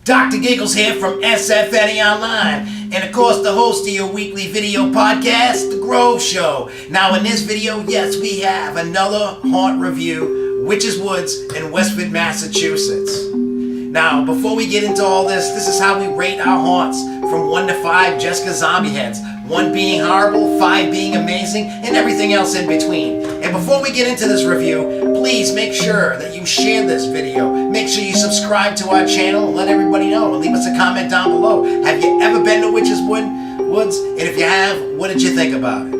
Dr. Giggles here from SFNEOnline, and of course the host of your weekly video podcast, The Grove Show. Now in this video, yes, we have another haunt review, Witch's Woods in Westford, Massachusetts. Now, before we get into all this is how we rate our haunts from 1 to 5 Jessica zombie heads. 1 being horrible, 5 being amazing, and everything else in between. And before we get into this review, please make sure that you share this video. Make sure you subscribe to our channel and let everybody know. And leave us a comment down below. Have you ever been to Witch's Woods? And if you have, what did you think about it?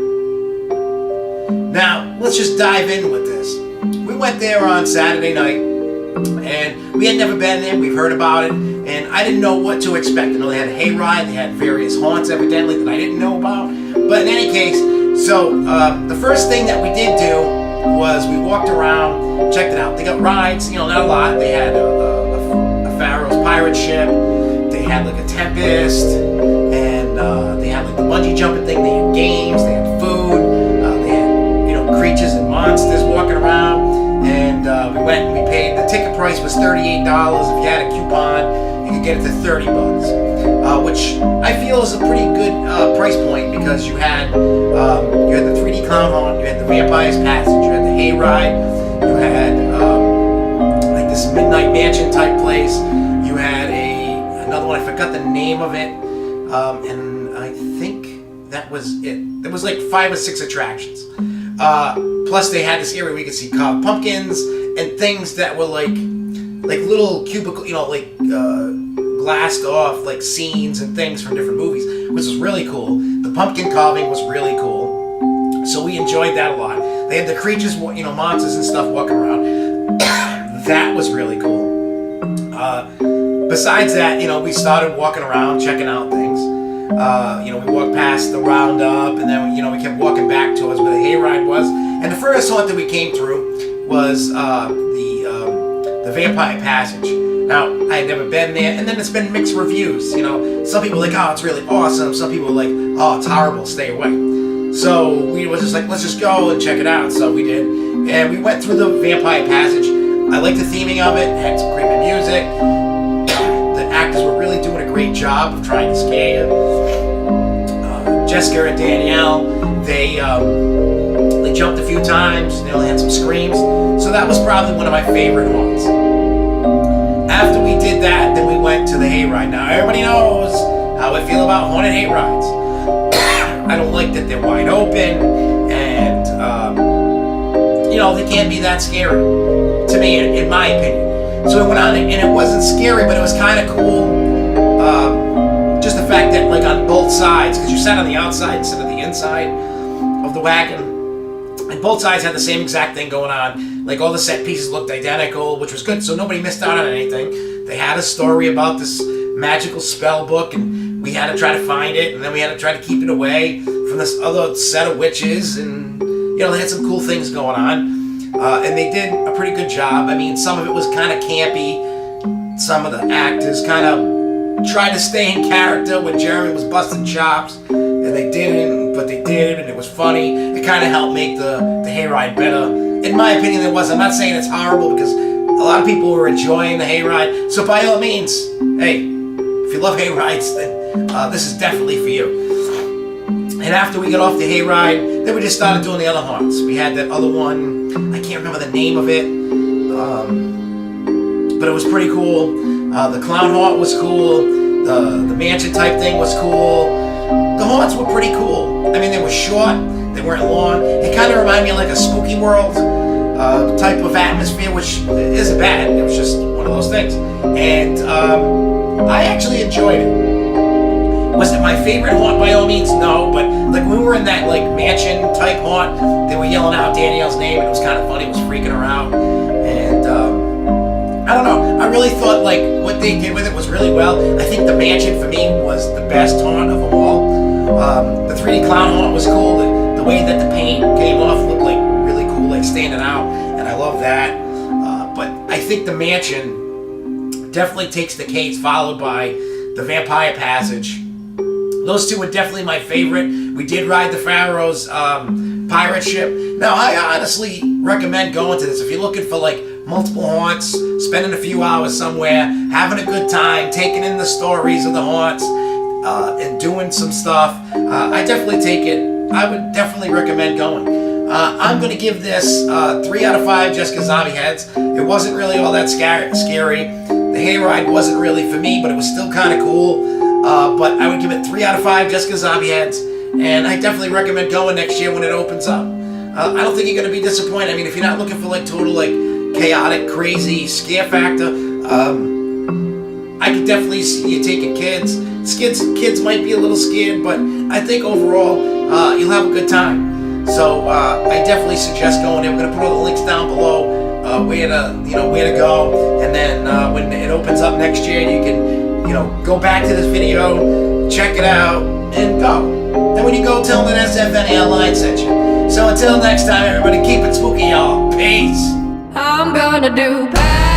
Now, let's just dive in with this. We went there on Saturday night, and we had never been there. We've heard about it, and I didn't know what to expect. You know, they had a hayride, they had various haunts evidently that I didn't know about. But in any case, so the first thing that we did do was we walked around, checked it out. They got rides, you know, not a lot. They had a Pharaoh's pirate ship. They had like a Tempest, and they had like the bungee jumping thing. They had games, they had food, they had, you know, creatures and monsters walking around. And we went and we paid. The ticket price was $38. If you had a coupon, you could get it to $30, which I feel is a pretty good price point, because you had the 3D clown haunt, you had the Vampire's Passage, you had the Hayride, you had like this midnight mansion type place. You had another one. I forgot the name of it, and I think that was it. There was like 5 or 6 attractions. Plus they had this area where you could see carved pumpkins and things that were like little cubicle, you know, like glassed off like scenes and things from different movies, which was really cool. The pumpkin carving was really cool, so we enjoyed that a lot. They had the creatures, you know, monsters and stuff walking around. That was really cool. Besides that, you know, we started walking around, checking out things. You know, we walked past the roundup, and then, you know, we kept walking back towards where the hayride was. And the first haunt that we came through was the Vampire Passage. Now, I had never been there, and then it's been mixed reviews. You know, some people were like, oh, it's really awesome. Some people were like, oh, it's horrible, stay away. So we were just like, let's just go and check it out. So we did, and we went through the Vampire Passage. I liked the theming of it. It had some creepy music. The actors were really doing a great job of trying to scare you. Jessica and Danielle, they jumped a few times. You know, they had some screams. So that was probably one of my favorite haunts. After we did that, then we went to the hayride. Now, everybody knows how I feel about haunted hayrides. I don't like that they're wide open, and you know, they can't be that scary to me, in my opinion. So we went on, and it wasn't scary, but it was kind of cool. Just the fact that, like, on both sides, because you sat on the outside instead of the inside of the wagon, and both sides had the same exact thing going on. Like, all the set pieces looked identical, which was good, so nobody missed out on anything. They had a story about this magical spell book, and we had to try to find it, and then we had to try to keep it away from this other set of witches, and, you know, they had some cool things going on. And they did a pretty good job. I mean, some of it was kind of campy. Some of the actors kind of tried to stay in character when Jeremy was busting chops, and they didn't, but they did, and it was funny. It kind of helped make the hayride better. In my opinion, it was. I'm not saying it's horrible, because a lot of people were enjoying the hayride. So by all means, hey, if you love hayrides, then this is definitely for you. And after we got off the hayride, then we just started doing the other haunts. We had that other one, I can't remember the name of it, but it was pretty cool. The clown haunt was cool. The mansion type thing was cool. The haunts were pretty cool. I mean, they were short, they weren't long. It kind of reminded me of like a spooky world type of atmosphere, which isn't bad. It was just one of those things. And I actually enjoyed it. Was it my favorite haunt? By all means, no. But like, when we were in that like mansion type haunt, they were yelling out Danielle's name, and it was kind of funny. It was freaking her out. And I don't know. I really thought like what they did with it was really well. I think the mansion for me was the best haunt of them all. The 3D clown haunt was cool. The way that the paint came off looked like really cool, like standing out, and I love that. But I think the mansion definitely takes the case, followed by the Vampire Passage. Those two were definitely my favorite. We did ride the Pharaoh's pirate ship. Now, I honestly recommend going to this. If you're looking for like multiple haunts, spending a few hours somewhere, having a good time, taking in the stories of the haunts, and doing some stuff, I definitely take it. I would definitely recommend going. I'm going to give this 3 out of 5 Jessica Zombie Heads. It wasn't really all that scary. The Hayride wasn't really for me, but it was still kind of cool. But I would give it 3 out of 5 Jessica Zombie Heads. And I definitely recommend going next year when it opens up. I don't think you're going to be disappointed. I mean, if you're not looking for like total like chaotic, crazy scare factor, I could definitely see you taking kids. Kids might be a little scared, but I think overall you'll have a good time. So I definitely suggest going there. We're going to put all the links down below where to go, and then when it opens up next year, you can go back to this video, check it out, and go. Then when you go, tell them that SFNEOnline sent you. So until next time, everybody, keep it spooky, y'all. Peace. I'm gonna do bad.